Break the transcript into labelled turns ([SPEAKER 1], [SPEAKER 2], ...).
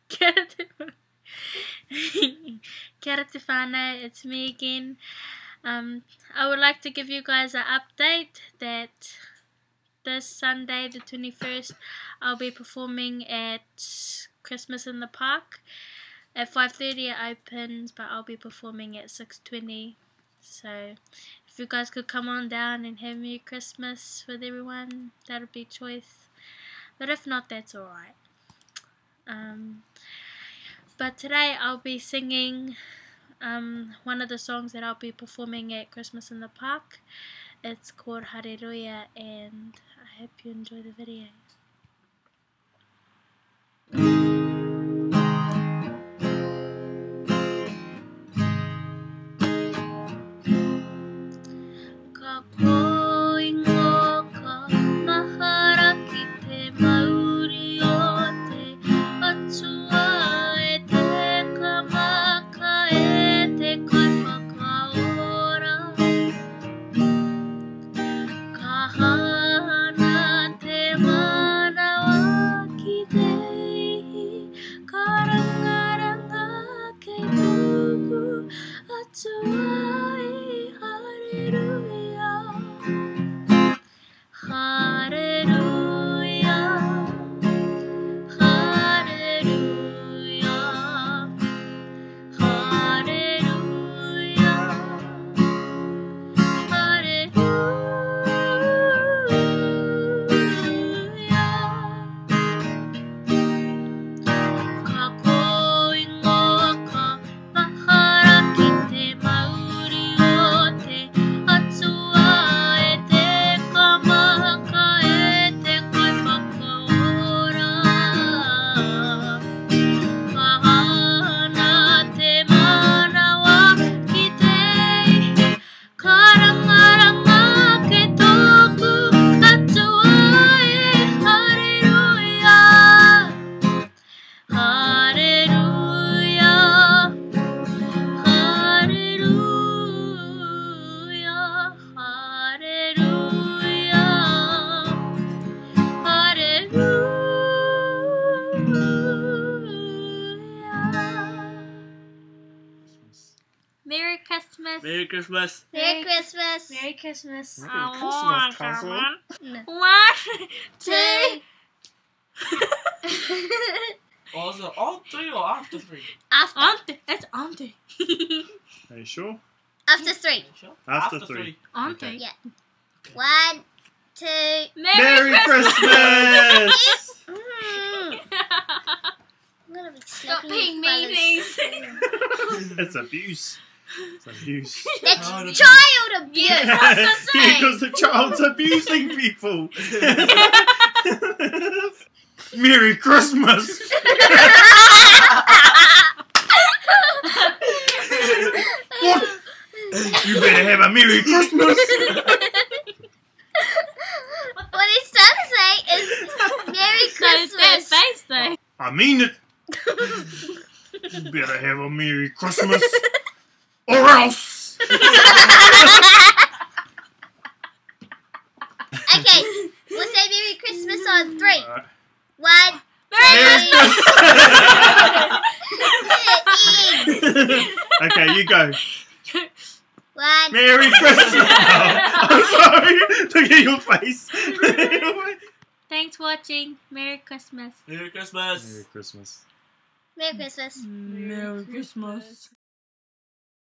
[SPEAKER 1] Kia ora te Kia ora te whānau, it's me again. I would like to give you guys an update that this Sunday, the 21st, I'll be performing at Christmas in the Park. At 5:30 it opens, but I'll be performing at 6:20. So if you guys could come on down and have Merry Christmas with everyone, that would be choice. But if not, that's alright. But today I'll be singing one of the songs that I'll be performing at Christmas in the Park. It's called Hareruia, and I hope you enjoy the video. Ka koingo ka mahara ki te mauri o te atua e te kamaka e te kaiwhakaora. Ka hana te manawa ki te ihi, ka rangaranga ke tuku atua i Hareruia. Hareruia, Hareruia, Hareruia, Hareruia. Ka koingo ka mahara ki te mauri o te atua e te kamaka e te kaiwhakaora. Ka hana te manawa ki te ihi, ka rangaranga ke tōku atua e Hareruia. Hareruia, Hareruia, Hareruia, Hareruia. Merry Christmas.
[SPEAKER 2] Merry Christmas.
[SPEAKER 3] Merry Christmas.
[SPEAKER 1] Merry Christmas.
[SPEAKER 2] Look at the Christmas castle.
[SPEAKER 1] No. 1, 2.
[SPEAKER 2] Oh, is it on 3 or after 3?
[SPEAKER 3] After.
[SPEAKER 1] Auntie. It's auntie.
[SPEAKER 4] Are you sure?
[SPEAKER 3] After 3.
[SPEAKER 2] Sure?
[SPEAKER 4] After 3.
[SPEAKER 1] Auntie.
[SPEAKER 4] Okay.
[SPEAKER 3] Yeah. 1, 2.
[SPEAKER 4] Merry Christmas!
[SPEAKER 3] I'm gonna be
[SPEAKER 1] Stop
[SPEAKER 3] slapping
[SPEAKER 1] being
[SPEAKER 3] you fellas.
[SPEAKER 1] meanies.
[SPEAKER 4] It's abuse. It's abuse.
[SPEAKER 3] That's
[SPEAKER 2] No, no.
[SPEAKER 3] child abuse.
[SPEAKER 4] Because the child's abusing people. Merry Christmas! What? You better have a Merry Christmas!
[SPEAKER 3] What he's trying to say is Merry
[SPEAKER 1] No, it's that
[SPEAKER 3] Christmas.
[SPEAKER 1] face though.
[SPEAKER 4] I mean it. You better have a Merry Christmas. Or else!
[SPEAKER 3] Okay, we'll say Merry Christmas on 3.
[SPEAKER 4] Alright.
[SPEAKER 3] 1,
[SPEAKER 4] Merry
[SPEAKER 3] 2.
[SPEAKER 4] Okay, you go.
[SPEAKER 3] 1.
[SPEAKER 4] Merry Christmas! Oh, I'm sorry. Look at your face.
[SPEAKER 1] Thanks for watching. Merry Christmas.
[SPEAKER 2] Merry Christmas.
[SPEAKER 4] Merry Christmas.
[SPEAKER 3] Merry Christmas.
[SPEAKER 1] Merry Christmas.